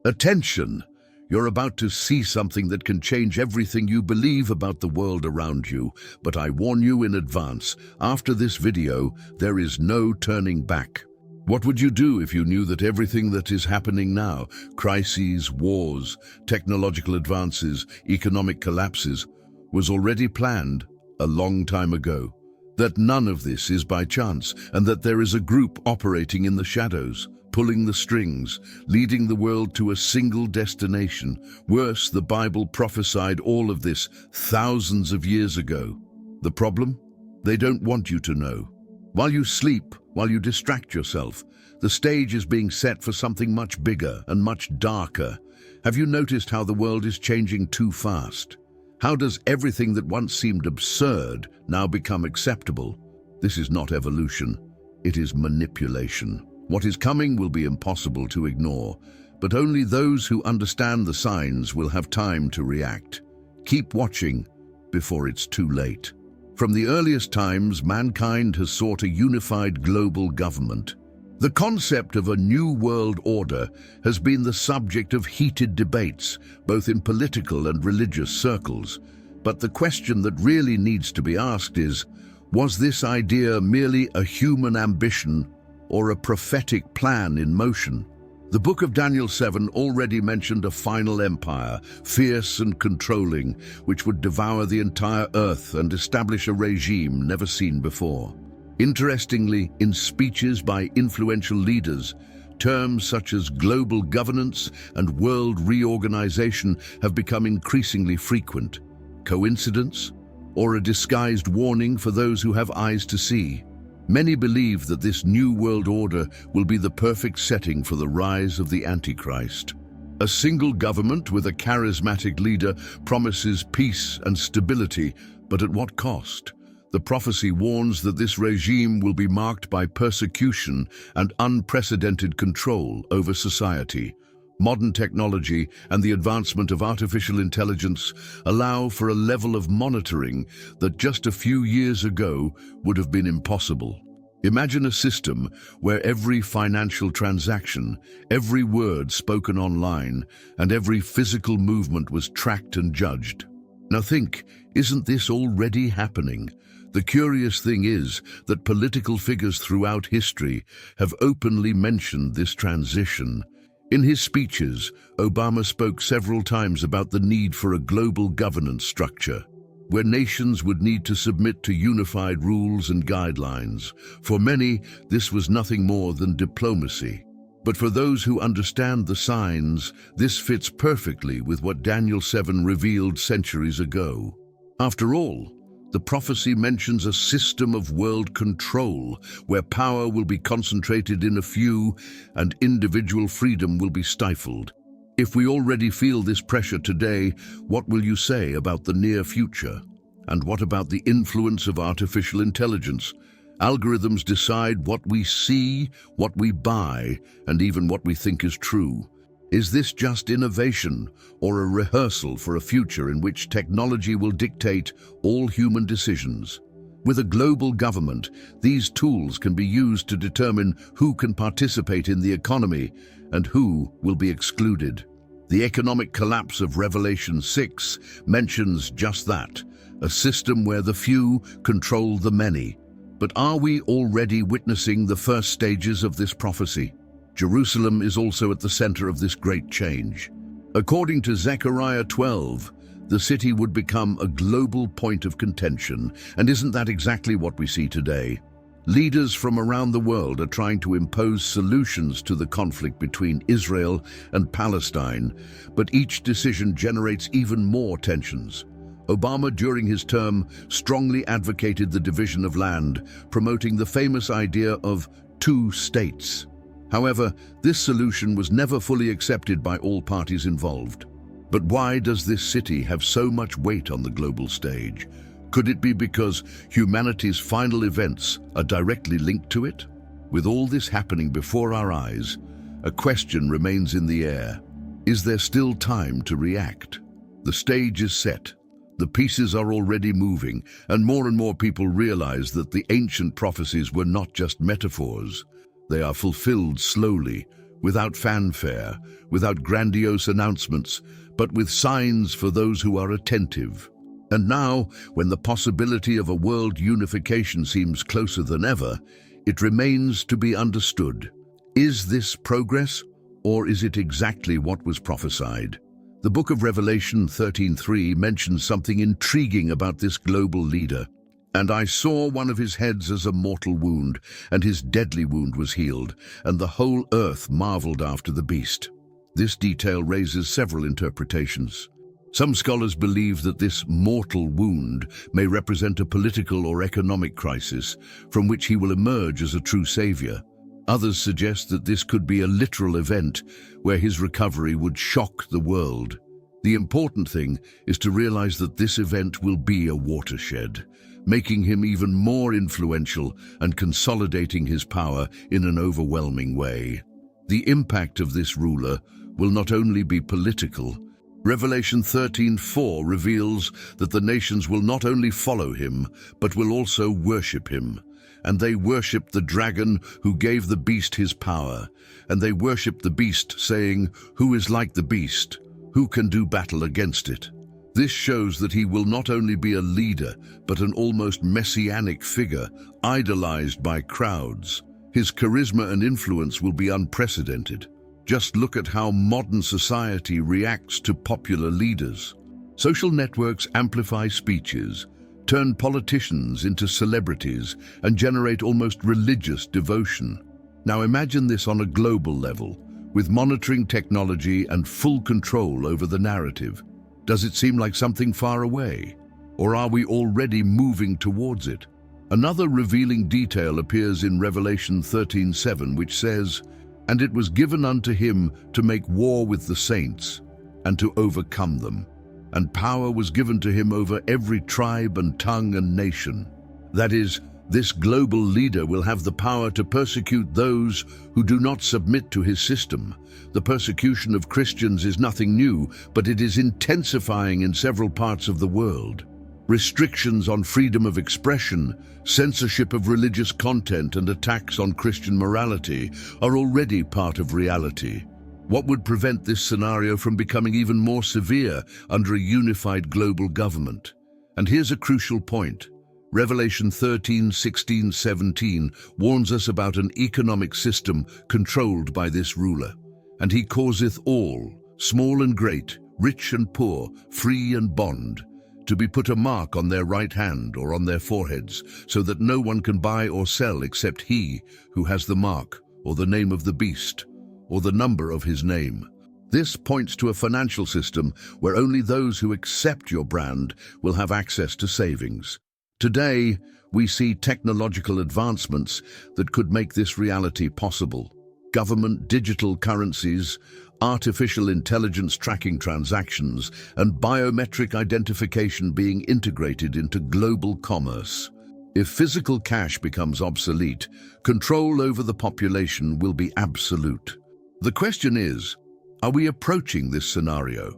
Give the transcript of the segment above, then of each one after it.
Attention! You're about to see something that can change everything you believe about the world around you, but I warn you in advance, after this video, there is no turning back. What would you do if you knew that everything that is happening now, crises, wars, technological advances, economic collapses, was already planned a long time ago? That none of this is by chance, and that there is a group operating in the shadows, pulling the strings, leading the world to a single destination. Worse, the Bible prophesied all of this thousands of years ago. The problem? They don't want you to know. While you sleep, while you distract yourself, the stage is being set for something much bigger and much darker. Have you noticed how the world is changing too fast? How does everything that once seemed absurd now become acceptable? This is not evolution, it is manipulation. What is coming will be impossible to ignore, but only those who understand the signs will have time to react. Keep watching before it's too late. From the earliest times, mankind has sought a unified global government. The concept of a new world order has been the subject of heated debates, both in political and religious circles. But the question that really needs to be asked is, was this idea merely a human ambition or a prophetic plan in motion? The book of Daniel 7 already mentioned a final empire, fierce and controlling, which would devour the entire earth and establish a regime never seen before. Interestingly, in speeches by influential leaders, terms such as global governance and world reorganization have become increasingly frequent. Coincidence? Or a disguised warning for those who have eyes to see? Many believe that this new world order will be the perfect setting for the rise of the Antichrist. A single government with a charismatic leader promises peace and stability, but at what cost? The prophecy warns that this regime will be marked by persecution and unprecedented control over society. Modern technology and the advancement of artificial intelligence allow for a level of monitoring that just a few years ago would have been impossible. Imagine a system where every financial transaction, every word spoken online, and every physical movement was tracked and judged. Now think, isn't this already happening? The curious thing is that political figures throughout history have openly mentioned this transition. In his speeches, Obama spoke several times about the need for a global governance structure, where nations would need to submit to unified rules and guidelines. For many, this was nothing more than diplomacy. But for those who understand the signs, this fits perfectly with what Daniel 7 revealed centuries ago. After all, the prophecy mentions a system of world control where power will be concentrated in a few and individual freedom will be stifled. If we already feel this pressure today, what will you say about the near future? And what about the influence of artificial intelligence? Algorithms decide what we see, what we buy, and even what we think is true. Is this just innovation or a rehearsal for a future in which technology will dictate all human decisions? With a global government, these tools can be used to determine who can participate in the economy and who will be excluded. The economic collapse of Revelation 6 mentions just that, a system where the few control the many. But are we already witnessing the first stages of this prophecy? Jerusalem is also at the center of this great change. According to Zechariah 12, the city would become a global point of contention, and isn't that exactly what we see today? Leaders from around the world are trying to impose solutions to the conflict between Israel and Palestine, but each decision generates even more tensions. Obama, during his term, strongly advocated the division of land, promoting the famous idea of two states. However, this solution was never fully accepted by all parties involved. But why does this city have so much weight on the global stage? Could it be because humanity's final events are directly linked to it? With all this happening before our eyes, a question remains in the air. Is there still time to react? The stage is set. The pieces are already moving, and more people realize that the ancient prophecies were not just metaphors. They are fulfilled slowly, without fanfare, without grandiose announcements, but with signs for those who are attentive. And now, when the possibility of a world unification seems closer than ever, it remains to be understood. Is this progress, or is it exactly what was prophesied? The book of Revelation 13:3 mentions something intriguing about this global leader. And I saw one of his heads as a mortal wound, and his deadly wound was healed, and the whole earth marveled after the beast. This detail raises several interpretations. Some scholars believe that this mortal wound may represent a political or economic crisis from which he will emerge as a true savior. Others suggest that this could be a literal event where his recovery would shock the world. The important thing is to realize that this event will be a watershed, making him even more influential and consolidating his power in an overwhelming way. The impact of this ruler will not only be political. Revelation 13:4 reveals that the nations will not only follow him, but will also worship him. And they worship the dragon who gave the beast his power. And they worship the beast, saying, "Who is like the beast? Who can do battle against it?" This shows that he will not only be a leader, but an almost messianic figure, idolized by crowds. His charisma and influence will be unprecedented. Just look at how modern society reacts to popular leaders. Social networks amplify speeches, turn politicians into celebrities, and generate almost religious devotion. Now imagine this on a global level, with monitoring technology and full control over the narrative. Does it seem like something far away? Or are we already moving towards it? Another revealing detail appears in Revelation 13:7, which says, "And it was given unto him to make war with the saints, and to overcome them. And power was given to him over every tribe and tongue and nation." That is, this global leader will have the power to persecute those who do not submit to his system. The persecution of Christians is nothing new, but it is intensifying in several parts of the world. Restrictions on freedom of expression, censorship of religious content, and attacks on Christian morality are already part of reality. What would prevent this scenario from becoming even more severe under a unified global government? And here's a crucial point. Revelation 13:16-17 warns us about an economic system controlled by this ruler. "And he causeth all, small and great, rich and poor, free and bond, to be put a mark on their right hand or on their foreheads, so that no one can buy or sell except he who has the mark, or the name of the beast, or the number of his name." This points to a financial system where only those who accept your brand will have access to savings. Today, we see technological advancements that could make this reality possible. Government digital currencies, artificial intelligence tracking transactions, and biometric identification being integrated into global commerce. If physical cash becomes obsolete, control over the population will be absolute. The question is, are we approaching this scenario?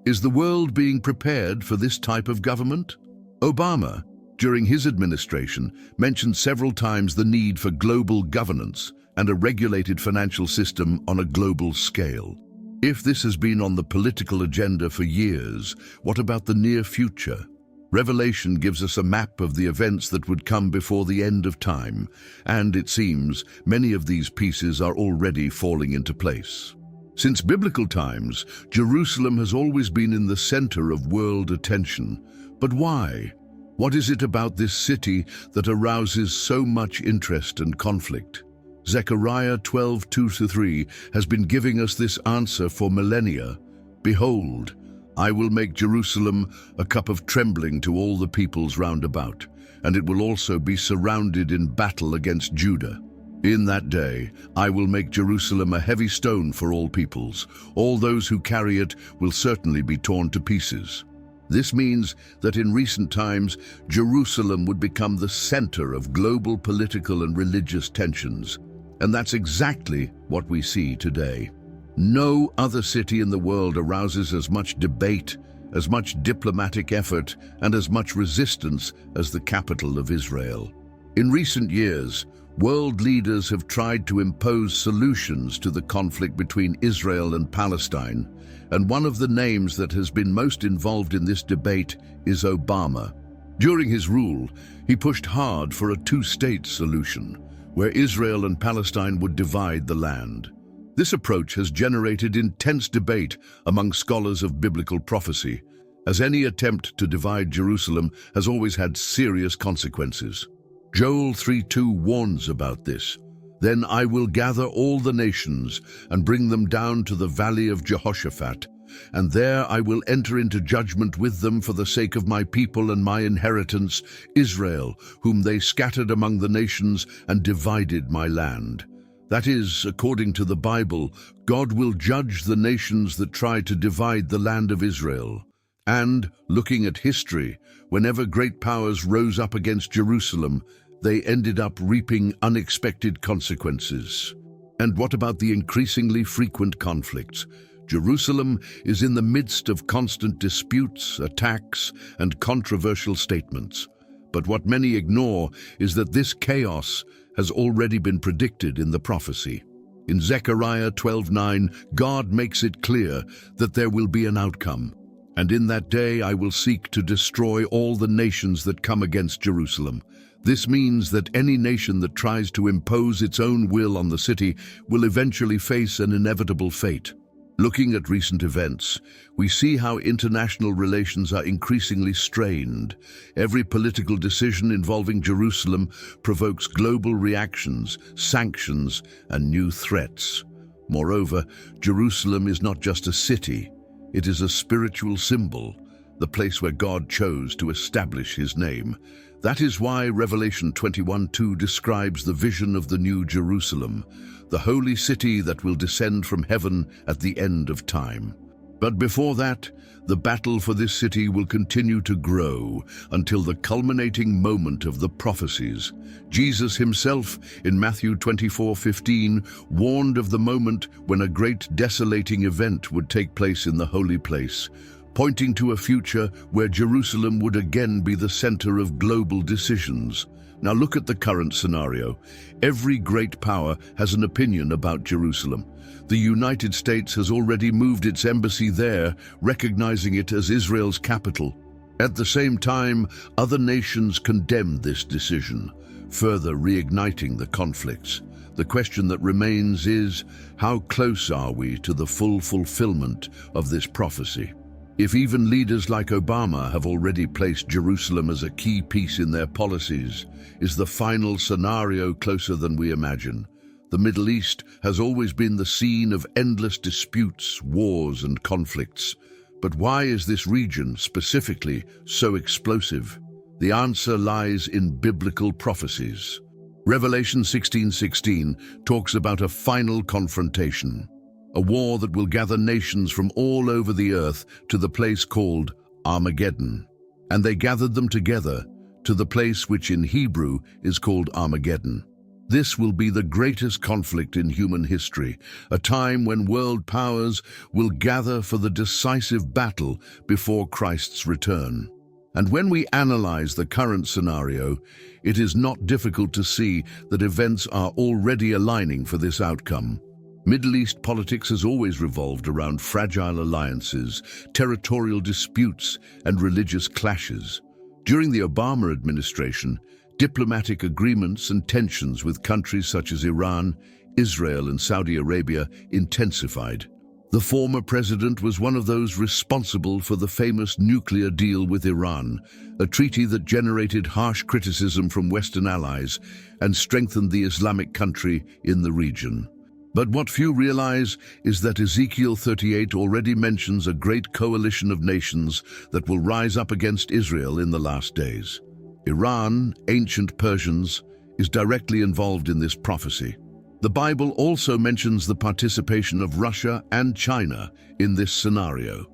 Is the world being prepared for this type of government? Obama, during his administration, mentioned several times the need for global governance and a regulated financial system on a global scale. If this has been on the political agenda for years, what about the near future? Revelation gives us a map of the events that would come before the end of time, and it seems many of these pieces are already falling into place. Since biblical times, Jerusalem has always been in the center of world attention. But why? What is it about this city that arouses so much interest and conflict? Zechariah 12:2-3 has been giving us this answer for millennia. "Behold, I will make Jerusalem a cup of trembling to all the peoples round about, and it will also be surrounded in battle against Judah. In that day I will make Jerusalem a heavy stone for all peoples. All those who carry it will certainly be torn to pieces." This means that in recent times, Jerusalem would become the center of global political and religious tensions. And that's exactly what we see today. No other city in the world arouses as much debate, as much diplomatic effort, and as much resistance as the capital of Israel. In recent years, World leaders have tried to impose solutions to the conflict between Israel and Palestine, and one of the names that has been most involved in this debate is Obama. During his rule, he pushed hard for a two-state solution, where Israel and Palestine would divide the land. This approach has generated intense debate among scholars of biblical prophecy, as any attempt to divide Jerusalem has always had serious consequences. Joel 3:2 warns about this. Then I will gather all the nations and bring them down to the valley of Jehoshaphat, and there I will enter into judgment with them for the sake of my people and my inheritance, Israel, whom they scattered among the nations and divided my land. That is, according to the Bible, God will judge the nations that try to divide the land of Israel. And, looking at history, whenever great powers rose up against Jerusalem, they ended up reaping unexpected consequences. And what about the increasingly frequent conflicts? Jerusalem is in the midst of constant disputes, attacks, and controversial statements. But what many ignore is that this chaos has already been predicted in the prophecy. In Zechariah 12:9, God makes it clear that there will be an outcome. And in that day I will seek to destroy all the nations that come against Jerusalem. This means that any nation that tries to impose its own will on the city will eventually face an inevitable fate. Looking at recent events, we see how international relations are increasingly strained. Every political decision involving Jerusalem provokes global reactions, sanctions, and new threats. Moreover, Jerusalem is not just a city. It is a spiritual symbol, the place where God chose to establish his name. That is why Revelation 21:2 describes the vision of the New Jerusalem, the holy city that will descend from heaven at the end of time. But before that, the battle for this city will continue to grow until the culminating moment of the prophecies. Jesus himself, in Matthew 24:15, warned of the moment when a great desolating event would take place in the holy place, pointing to a future where Jerusalem would again be the center of global decisions. Now look at the current scenario. Every great power has an opinion about Jerusalem. The United States has already moved its embassy there, recognizing it as Israel's capital. At the same time, other nations condemned this decision, further reigniting the conflicts. The question that remains is, how close are we to the full fulfillment of this prophecy? If even leaders like Obama have already placed Jerusalem as a key piece in their policies, is the final scenario closer than we imagine? The Middle East has always been the scene of endless disputes, wars, and conflicts. But why is this region, specifically, so explosive? The answer lies in biblical prophecies. Revelation 16:16 talks about a final confrontation, a war that will gather nations from all over the earth to the place called Armageddon. And they gathered them together to the place which in Hebrew is called Armageddon. This will be the greatest conflict in human history, a time when world powers will gather for the decisive battle before Christ's return. And when we analyze the current scenario, it is not difficult to see that events are already aligning for this outcome. Middle East politics has always revolved around fragile alliances, territorial disputes, and religious clashes. During the Obama administration, diplomatic agreements and tensions with countries such as Iran, Israel, and Saudi Arabia intensified. The former president was one of those responsible for the famous nuclear deal with Iran, a treaty that generated harsh criticism from Western allies and strengthened the Islamic country in the region. But what few realize is that Ezekiel 38 already mentions a great coalition of nations that will rise up against Israel in the last days. Iran, ancient Persians, is directly involved in this prophecy. The Bible also mentions the participation of Russia and China in this scenario.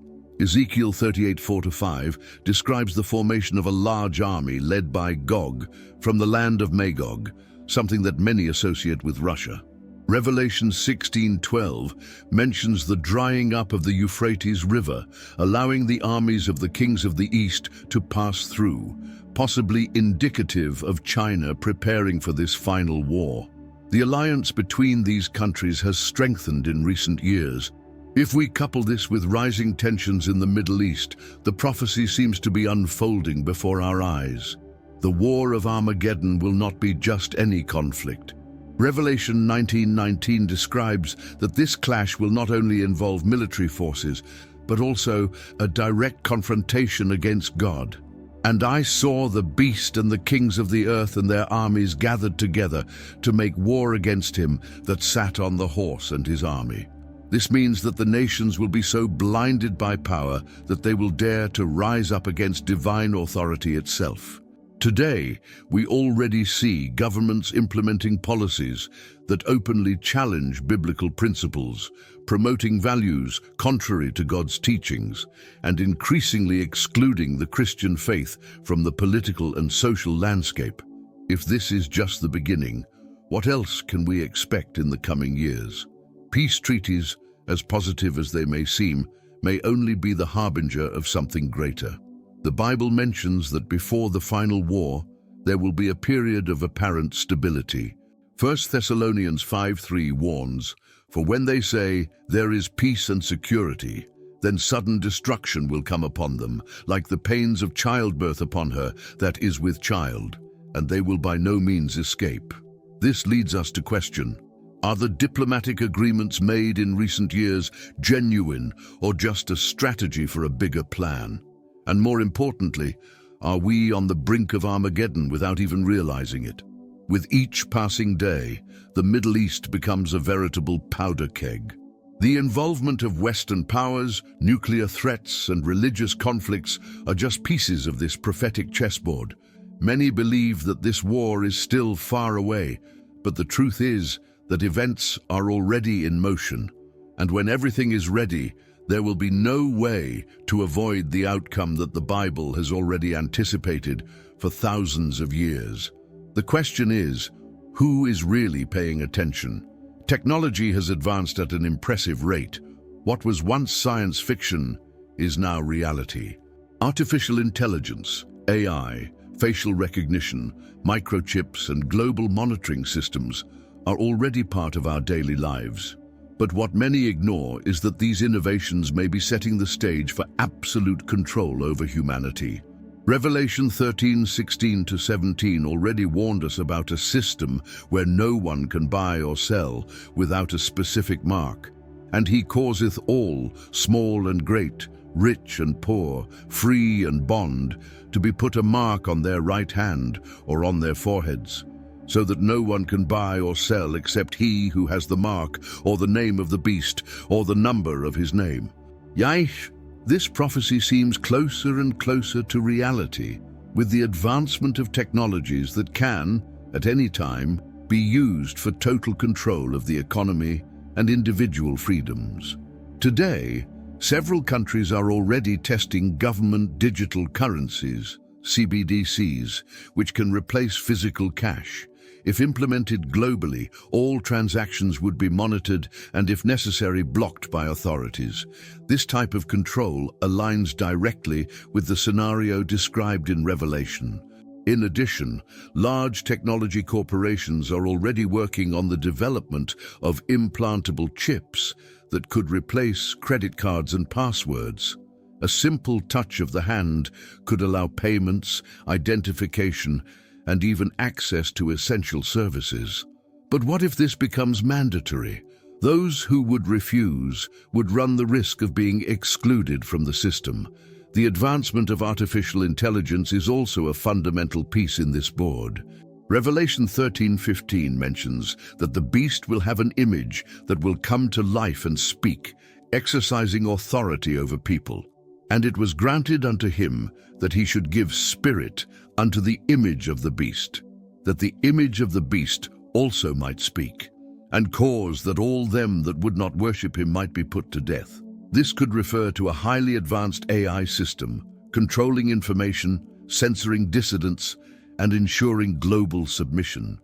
Ezekiel 38:4-5 describes the formation of a large army led by Gog from the land of Magog, something that many associate with Russia. Revelation 16:12 mentions the drying up of the Euphrates River, allowing the armies of the kings of the East to pass through, possibly indicative of China preparing for this final war. The alliance between these countries has strengthened in recent years. If we couple this with rising tensions in the Middle East, the prophecy seems to be unfolding before our eyes. The war of Armageddon will not be just any conflict. Revelation 19:19 describes that this clash will not only involve military forces, but also a direct confrontation against God. And I saw the beast and the kings of the earth and their armies gathered together to make war against him that sat on the horse and his army. This means that the nations will be so blinded by power that they will dare to rise up against divine authority itself. Today, we already see governments implementing policies that openly challenge biblical principles, promoting values contrary to God's teachings, and increasingly excluding the Christian faith from the political and social landscape. If this is just the beginning, what else can we expect in the coming years? Peace treaties, as positive as they may seem, may only be the harbinger of something greater. The Bible mentions that before the final war, there will be a period of apparent stability. 1 Thessalonians 5:3 warns, "For when they say, 'There is peace and security,' then sudden destruction will come upon them, like the pains of childbirth upon her that is with child, and they will by no means escape." This leads us to question, are the diplomatic agreements made in recent years genuine or just a strategy for a bigger plan? And more importantly, are we on the brink of Armageddon without even realizing it? With each passing day, the Middle East becomes a veritable powder keg. The involvement of Western powers, nuclear threats, and religious conflicts are just pieces of this prophetic chessboard. Many believe that this war is still far away, but the truth is that events are already in motion. And when everything is ready, there will be no way to avoid the outcome that the Bible has already anticipated for thousands of years. The question is, who is really paying attention? Technology has advanced at an impressive rate. What was once science fiction is now reality. Artificial intelligence, AI, facial recognition, microchips, and global monitoring systems are already part of our daily lives. But what many ignore is that these innovations may be setting the stage for absolute control over humanity. Revelation 13:16-17 already warned us about a system where no one can buy or sell without a specific mark. And he causeth all, small and great, rich and poor, free and bond, to be put a mark on their right hand or on their foreheads, so that no one can buy or sell except he who has the mark or the name of the beast or the number of his name. Yaish, this prophecy seems closer and closer to reality, with the advancement of technologies that can, at any time, be used for total control of the economy and individual freedoms. Today, several countries are already testing government digital currencies, CBDCs, which can replace physical cash. If implemented globally, all transactions would be monitored and, if necessary, blocked by authorities. This type of control aligns directly with the scenario described in Revelation. In addition, large technology corporations are already working on the development of implantable chips that could replace credit cards and passwords. A simple touch of the hand could allow payments, identification, and even access to essential services. But what if this becomes mandatory? Those who would refuse would run the risk of being excluded from the system. The advancement of artificial intelligence is also a fundamental piece in this board. Revelation 13:15 mentions that the beast will have an image that will come to life and speak, exercising authority over people. And it was granted unto him that he should give spirit unto the image of the beast, that the image of the beast also might speak, and cause that all them that would not worship him might be put to death. This could refer to a highly advanced AI system, controlling information, censoring dissidents, and ensuring global submission.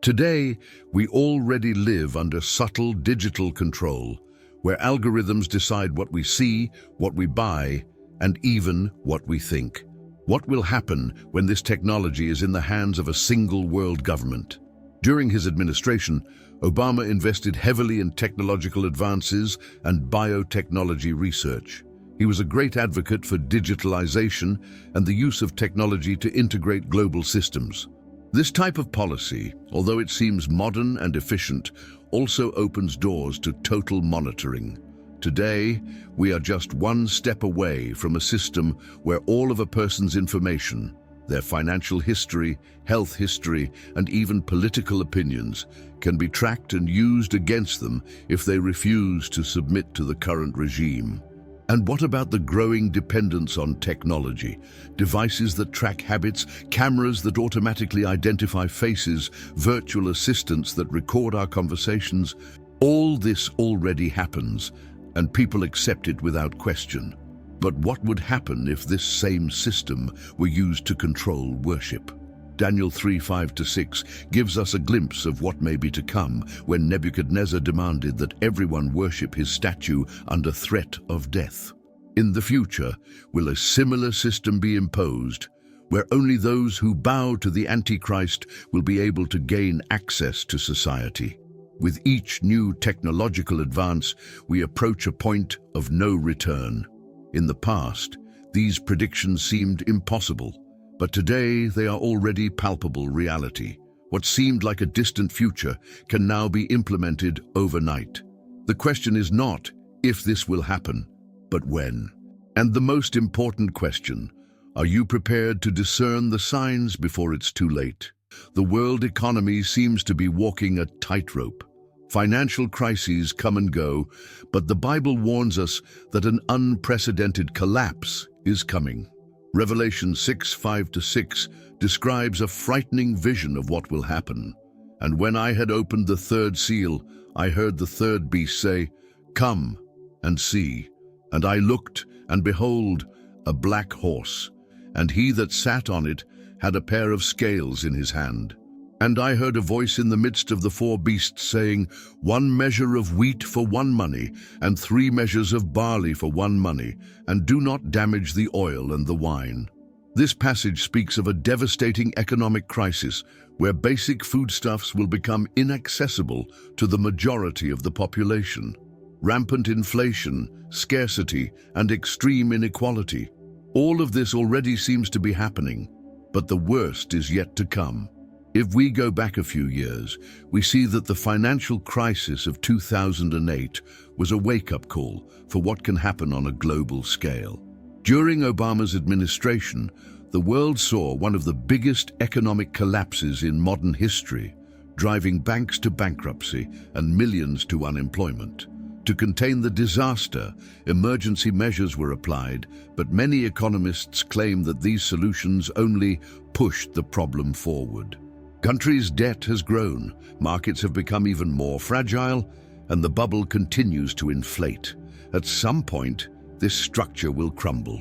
Today, we already live under subtle digital control, where algorithms decide what we see, what we buy, and even what we think. What will happen when this technology is in the hands of a single world government? During his administration, Obama invested heavily in technological advances and biotechnology research. He was a great advocate for digitalization and the use of technology to integrate global systems. This type of policy, although it seems modern and efficient, also opens doors to total monitoring. Today, we are just one step away from a system where all of a person's information, their financial history, health history, and even political opinions can be tracked and used against them if they refuse to submit to the current regime. And what about the growing dependence on technology? Devices that track habits, cameras that automatically identify faces, virtual assistants that record our conversations. All this already happens, and people accept it without question. But what would happen if this same system were used to control worship? Daniel 3:5-6 gives us a glimpse of what may be to come when Nebuchadnezzar demanded that everyone worship his statue under threat of death. In the future, will a similar system be imposed, where only those who bow to the Antichrist will be able to gain access to society? With each new technological advance, we approach a point of no return. In the past, these predictions seemed impossible, but today they are already palpable reality. What seemed like a distant future can now be implemented overnight. The question is not if this will happen, but when. And the most important question, are you prepared to discern the signs before it's too late? The world economy seems to be walking a tightrope. Financial crises come and go, but the Bible warns us that an unprecedented collapse is coming. Revelation 6:5-6 describes a frightening vision of what will happen. And when I had opened the third seal, I heard the third beast say, "Come and see." And I looked, and behold, a black horse, and he that sat on it had a pair of scales in his hand. And I heard a voice in the midst of the four beasts saying, 1 measure of wheat for 1 money, and 3 measures of barley for 1 money, and do not damage the oil and the wine. This passage speaks of a devastating economic crisis where basic foodstuffs will become inaccessible to the majority of the population. Rampant inflation, scarcity, and extreme inequality. All of this already seems to be happening, but the worst is yet to come. If we go back a few years, we see that the financial crisis of 2008 was a wake-up call for what can happen on a global scale. During Obama's administration, the world saw one of the biggest economic collapses in modern history, driving banks to bankruptcy and millions to unemployment. To contain the disaster, emergency measures were applied, but many economists claim that these solutions only pushed the problem forward. Countries' debt has grown, markets have become even more fragile, and the bubble continues to inflate. At some point, this structure will crumble.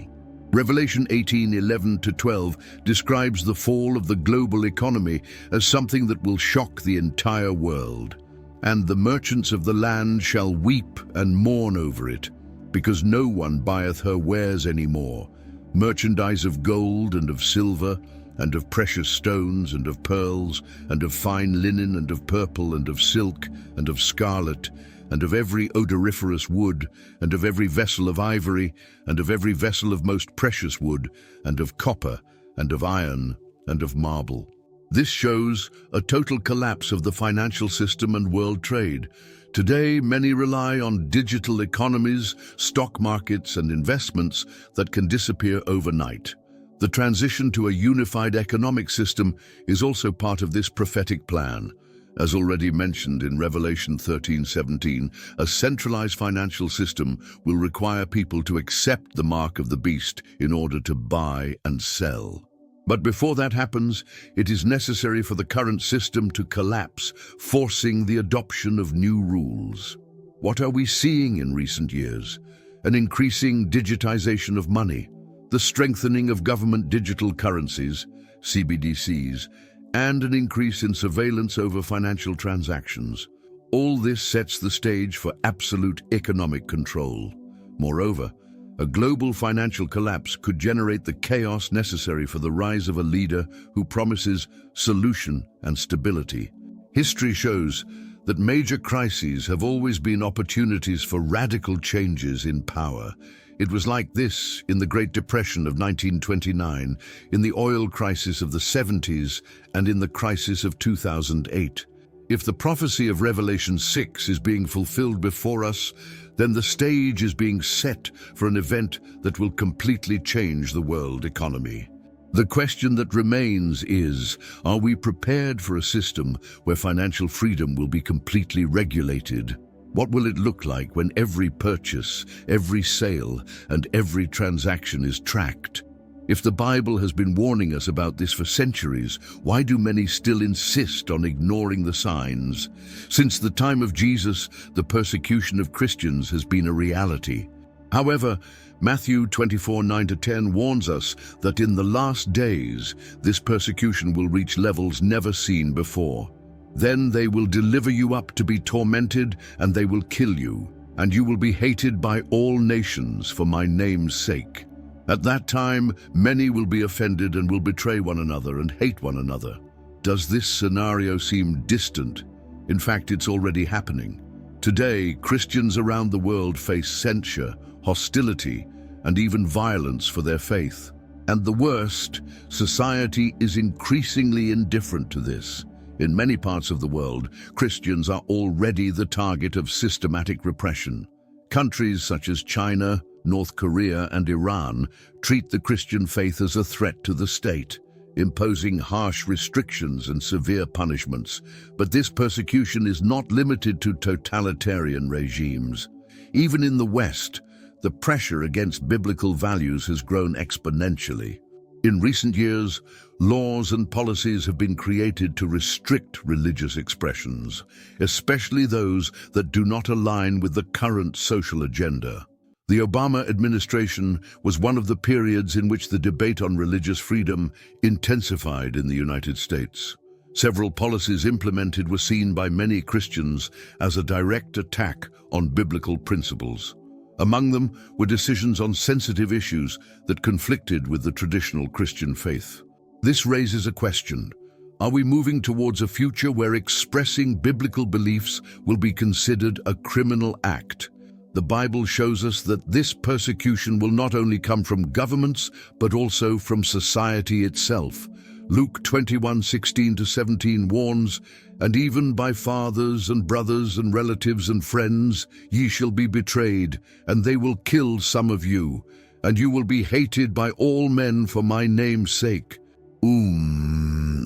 Revelation 18:11-12 describes the fall of the global economy as something that will shock the entire world. And the merchants of the land shall weep and mourn over it, because no one buyeth her wares any more. Merchandise of gold and of silver, and of precious stones, and of pearls, and of fine linen, and of purple, and of silk, and of scarlet, and of every odoriferous wood, and of every vessel of ivory, and of every vessel of most precious wood, and of copper, and of iron, and of marble. This shows a total collapse of the financial system and world trade. Today, many rely on digital economies, stock markets, and investments that can disappear overnight. The transition to a unified economic system is also part of this prophetic plan. As already mentioned in Revelation 13:17, a centralized financial system will require people to accept the mark of the beast in order to buy and sell. But before that happens, it is necessary for the current system to collapse, forcing the adoption of new rules. What are we seeing in recent years? An increasing digitization of money, the strengthening of government digital currencies, CBDCs, and an increase in surveillance over financial transactions. All this sets the stage for absolute economic control. Moreover, a global financial collapse could generate the chaos necessary for the rise of a leader who promises solution and stability. History shows that major crises have always been opportunities for radical changes in power. It was like this in the Great Depression of 1929, in the oil crisis of the 70s, and in the crisis of 2008. If the prophecy of Revelation 6 is being fulfilled before us, then the stage is being set for an event that will completely change the world economy. The question that remains is, are we prepared for a system where financial freedom will be completely regulated? What will it look like when every purchase, every sale, and every transaction is tracked? If the Bible has been warning us about this for centuries, why do many still insist on ignoring the signs? Since the time of Jesus, the persecution of Christians has been a reality. However, Matthew 24:9-10 warns us that in the last days, this persecution will reach levels never seen before. Then they will deliver you up to be tormented, and they will kill you, and you will be hated by all nations for my name's sake. At that time, many will be offended and will betray one another and hate one another. Does this scenario seem distant? In fact, it's already happening. Today, Christians around the world face censure, hostility, and even violence for their faith. And the worst, society is increasingly indifferent to this. In many parts of the world, Christians are already the target of systematic repression. Countries such as China, North Korea, and Iran treat the Christian faith as a threat to the state, imposing harsh restrictions and severe punishments. But this persecution is not limited to totalitarian regimes. Even in the West, the pressure against biblical values has grown exponentially. In recent years, laws and policies have been created to restrict religious expressions, especially those that do not align with the current social agenda. The Obama administration was one of the periods in which the debate on religious freedom intensified in the United States. Several policies implemented were seen by many Christians as a direct attack on biblical principles. Among them were decisions on sensitive issues that conflicted with the traditional Christian faith. This raises a question. Are we moving towards a future where expressing biblical beliefs will be considered a criminal act? The Bible shows us that this persecution will not only come from governments, but also from society itself. Luke 21:16-17 warns, "And even by fathers and brothers and relatives and friends ye shall be betrayed, and they will kill some of you, and you will be hated by all men for my name's sake."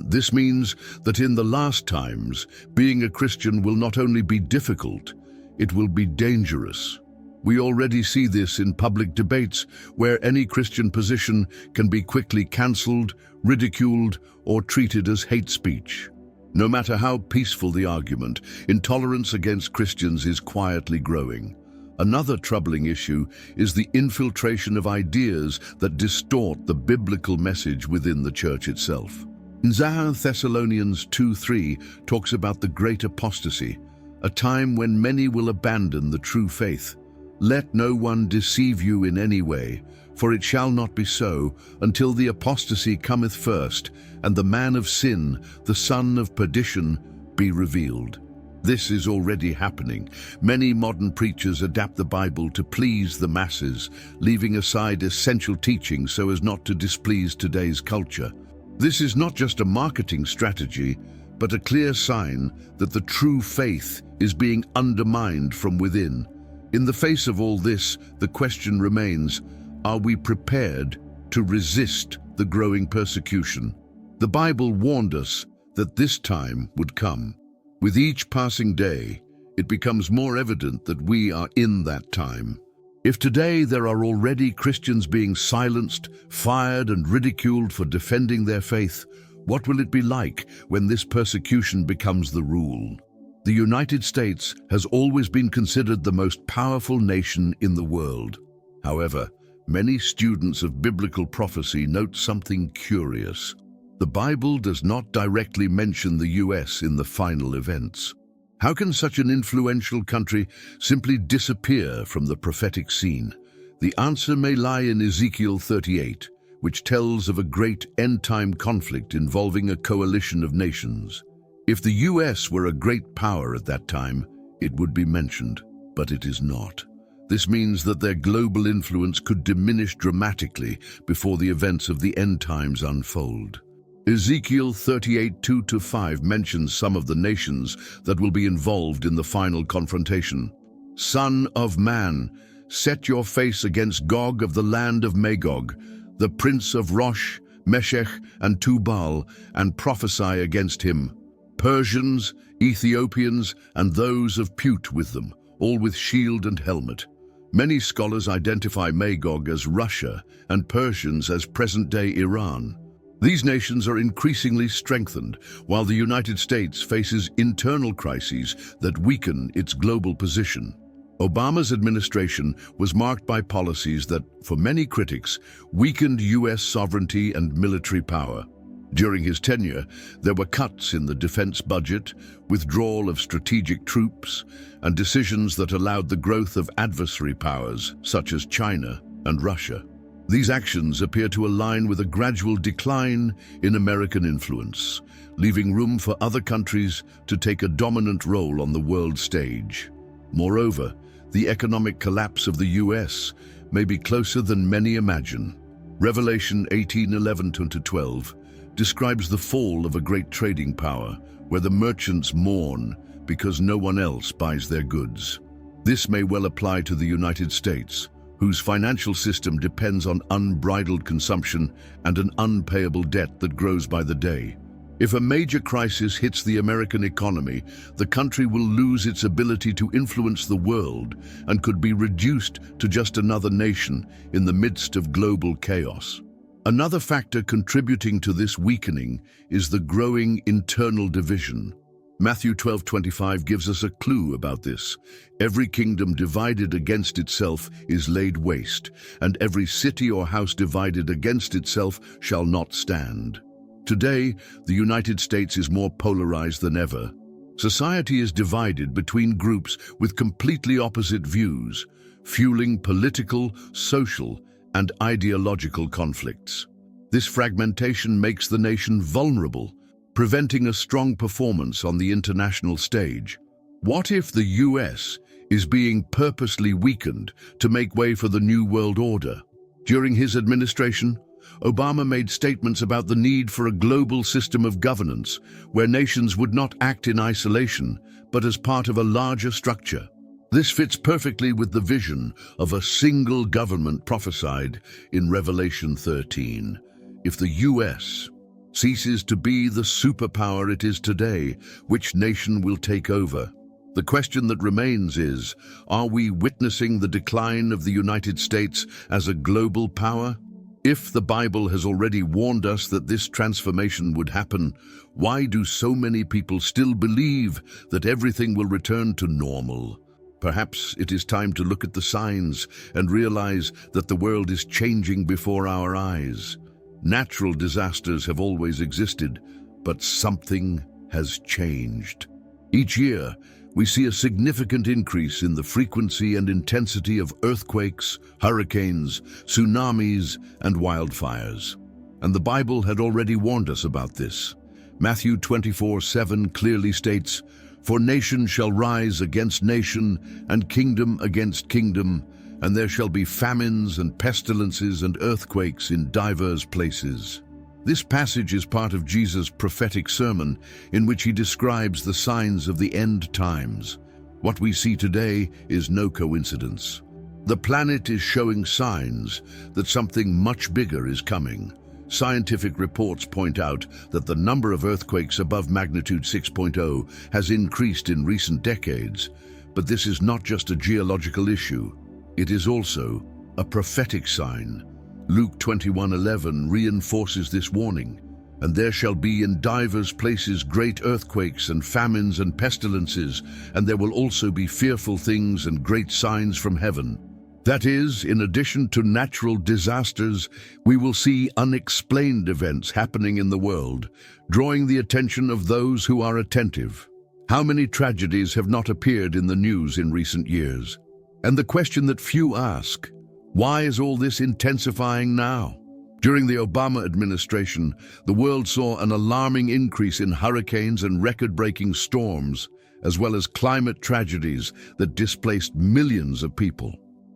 This means that in the last times, being a Christian will not only be difficult, it will be dangerous. We already see this in public debates where any Christian position can be quickly cancelled, ridiculed, or treated as hate speech. No matter how peaceful the argument, intolerance against Christians is quietly growing. Another troubling issue is the infiltration of ideas that distort the biblical message within the church itself. In 2 Thessalonians 2:3 talks about the great apostasy, a time when many will abandon the true faith. "Let no one deceive you in any way, for it shall not be so, until the apostasy cometh first, and the man of sin, the son of perdition, be revealed." This is already happening. Many modern preachers adapt the Bible to please the masses, leaving aside essential teaching so as not to displease today's culture. This is not just a marketing strategy, but a clear sign that the true faith is being undermined from within. In the face of all this, the question remains, are we prepared to resist the growing persecution? The Bible warned us that this time would come. With each passing day, it becomes more evident that we are in that time. If today there are already Christians being silenced, fired, and ridiculed for defending their faith, what will it be like when this persecution becomes the rule? The United States has always been considered the most powerful nation in the world. However, many students of biblical prophecy note something curious. The Bible does not directly mention the US in the final events. How can such an influential country simply disappear from the prophetic scene? The answer may lie in Ezekiel 38, which tells of a great end-time conflict involving a coalition of nations. If the US were a great power at that time, it would be mentioned, but it is not. This means that their global influence could diminish dramatically before the events of the end times unfold. Ezekiel 38, 2-5 mentions some of the nations that will be involved in the final confrontation. Son of man, set your face against Gog of the land of Magog, the prince of Rosh, Meshech, and Tubal, and prophesy against him. Persians, Ethiopians, and those of Put with them, all with shield and helmet. Many scholars identify Magog as Russia and Persians as present-day Iran. These nations are increasingly strengthened, while the United States faces internal crises that weaken its global position. Obama's administration was marked by policies that, for many critics, weakened US sovereignty and military power. During his tenure, there were cuts in the defense budget, withdrawal of strategic troops, and decisions that allowed the growth of adversary powers, such as China and Russia. These actions appear to align with a gradual decline in American influence, leaving room for other countries to take a dominant role on the world stage. Moreover, the economic collapse of the US may be closer than many imagine. Revelation 18:11-12 describes the fall of a great trading power, where the merchants mourn because no one else buys their goods. This may well apply to the United States, whose financial system depends on unbridled consumption and an unpayable debt that grows by the day. If a major crisis hits the American economy, the country will lose its ability to influence the world and could be reduced to just another nation in the midst of global chaos. Another factor contributing to this weakening is the growing internal division. Matthew 12:25 gives us a clue about this. Every kingdom divided against itself is laid waste, and every city or house divided against itself shall not stand. Today, the United States is more polarized than ever. Society is divided between groups with completely opposite views, fueling political, social, and ideological conflicts. This fragmentation makes the nation vulnerable, preventing a strong performance on the international stage. What if the US is being purposely weakened to make way for the New World Order? During his administration, Obama made statements about the need for a global system of governance where nations would not act in isolation, but as part of a larger structure. This fits perfectly with the vision of a single government prophesied in Revelation 13. If the US ceases to be the superpower it is today, which nation will take over? The question that remains is, are we witnessing the decline of the United States as a global power? If the Bible has already warned us that this transformation would happen, why do so many people still believe that everything will return to normal? Perhaps it is time to look at the signs and realize that the world is changing before our eyes. Natural disasters have always existed, but something has changed. Each year, we see a significant increase in the frequency and intensity of earthquakes, hurricanes, tsunamis, and wildfires. And the Bible had already warned us about this. Matthew 24:7 clearly states, "For nation shall rise against nation, and kingdom against kingdom, and there shall be famines and pestilences and earthquakes in divers places." This passage is part of Jesus' prophetic sermon in which he describes the signs of the end times. What we see today is no coincidence. The planet is showing signs that something much bigger is coming. Scientific reports point out that the number of earthquakes above magnitude 6.0 has increased in recent decades, but this is not just a geological issue. It is also a prophetic sign. Luke 21:11 reinforces this warning. "And there shall be in divers places great earthquakes and famines and pestilences, and there will also be fearful things and great signs from heaven." That is, in addition to natural disasters, we will see unexplained events happening in the world, drawing the attention of those who are attentive. How many tragedies have not appeared in the news in recent years? And the question that few ask, why is all this intensifying now? During the Obama administration, the world saw an alarming increase in hurricanes and record-breaking storms, as well as climate tragedies that displaced millions of people.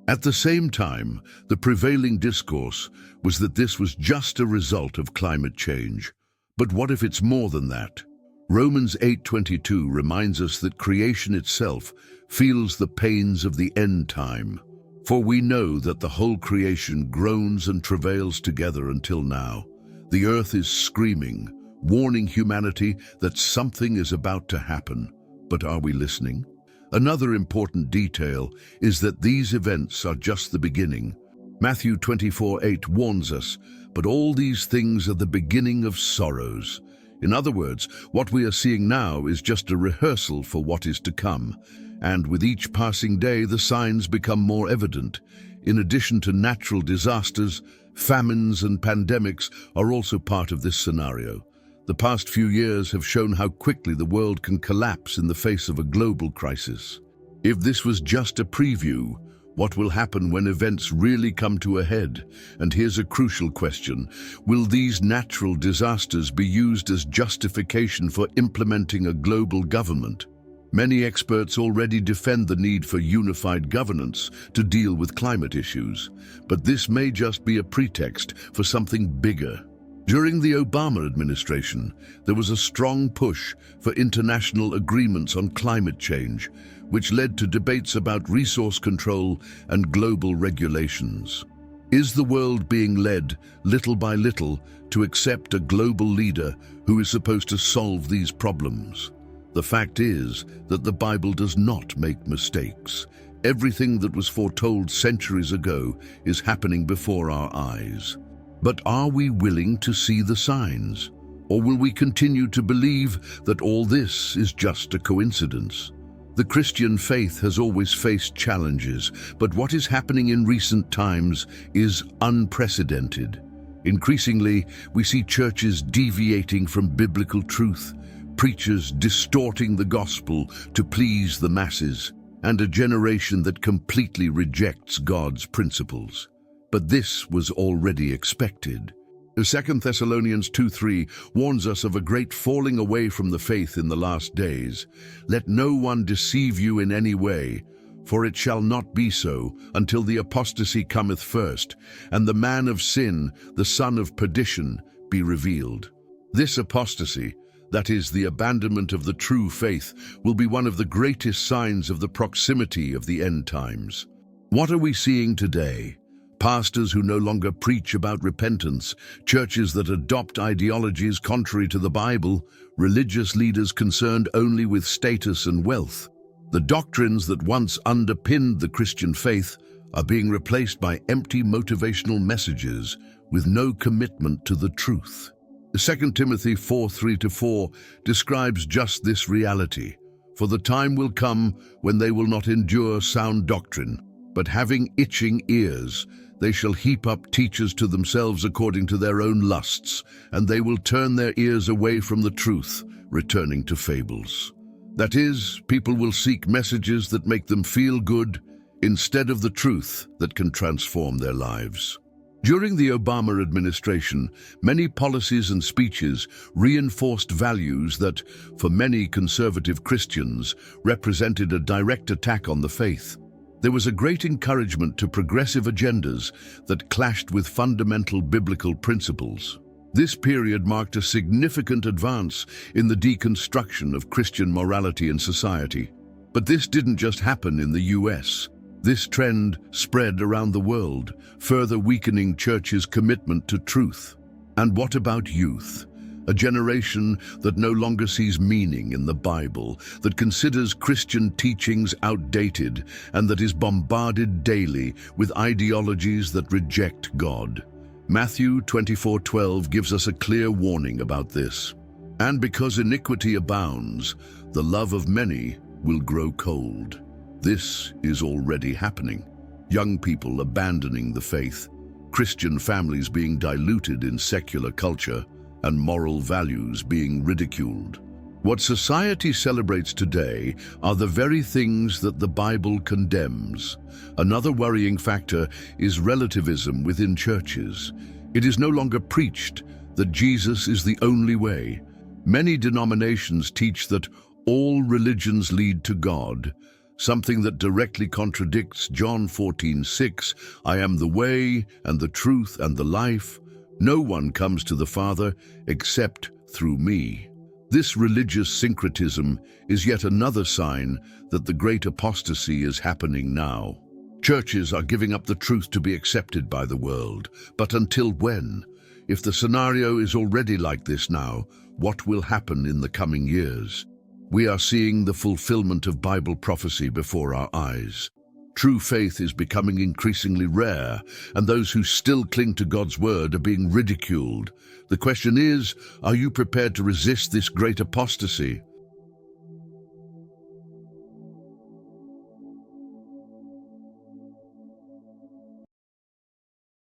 At the same time, the prevailing discourse was that this was just a result of climate change. But what if it's more than that? Romans 8:22 reminds us that creation itself feels the pains of the end time. For we know that the whole creation groans and travails together until now. The earth is screaming, warning humanity that something is about to happen. But are we listening? Another important detail is that these events are just the beginning. Matthew 24:8 warns us, but all these things are the beginning of sorrows. In other words, what we are seeing now is just a rehearsal for what is to come. And with each passing day, the signs become more evident. In addition to natural disasters, famines and pandemics are also part of this scenario. The past few years have shown how quickly the world can collapse in the face of a global crisis. If this was just a preview, what will happen when events really come to a head? And here's a crucial question. Will these natural disasters be used as justification for implementing a global government? Many experts already defend the need for unified governance to deal with climate issues, but this may just be a pretext for something bigger. During the Obama administration, there was a strong push for international agreements on climate change, which led to debates about resource control and global regulations. Is the world being led, little by little, to accept a global leader who is supposed to solve these problems? The fact is that the Bible does not make mistakes. Everything that was foretold centuries ago is happening before our eyes. But are we willing to see the signs? Or will we continue to believe that all this is just a coincidence? The Christian faith has always faced challenges, but what is happening in recent times is unprecedented. Increasingly, we see churches deviating from biblical truth, preachers distorting the gospel to please the masses, and a generation that completely rejects God's principles. But this was already expected. 2 Thessalonians 2:3 warns us of a great falling away from the faith in the last days. Let no one deceive you in any way, for it shall not be so until the apostasy cometh first, and the man of sin, the son of perdition, be revealed. This apostasy, that is, the abandonment of the true faith, will be one of the greatest signs of the proximity of the end times. What are we seeing today? Pastors who no longer preach about repentance, churches that adopt ideologies contrary to the Bible, religious leaders concerned only with status and wealth. The doctrines that once underpinned the Christian faith are being replaced by empty motivational messages with no commitment to the truth. 2 Timothy 4:3-4 describes just this reality. For the time will come when they will not endure sound doctrine, but having itching ears, they shall heap up teachers to themselves according to their own lusts, and they will turn their ears away from the truth, returning to fables. That is, people will seek messages that make them feel good instead of the truth that can transform their lives. During the Obama administration, many policies and speeches reinforced values that, for many conservative Christians, represented a direct attack on the faith. There was a great encouragement to progressive agendas that clashed with fundamental biblical principles. This period marked a significant advance in the deconstruction of Christian morality and society. But this didn't just happen in the US. This trend spread around the world, further weakening churches' commitment to truth. And what about youth? A generation that no longer sees meaning in the Bible, that considers Christian teachings outdated, and that is bombarded daily with ideologies that reject God. Matthew 24:12 gives us a clear warning about this. And because iniquity abounds, the love of many will grow cold. This is already happening. young people abandoning the faith, Christian families being diluted in secular culture, and moral values being ridiculed. What society celebrates today are the very things that the Bible condemns. Another worrying factor is relativism within churches. It is no longer preached that Jesus is the only way. Many denominations teach that all religions lead to God, something that directly contradicts John 14:6, "I am the way and the truth and the life. No one comes to the Father except through me." This religious syncretism is yet another sign that the great apostasy is happening now. Churches are giving up the truth to be accepted by the world. But until when? If the scenario is already like this now, what will happen in the coming years? We are seeing the fulfillment of Bible prophecy before our eyes. True faith is becoming increasingly rare, and those who still cling to God's word are being ridiculed. The question is, are you prepared to resist this great apostasy?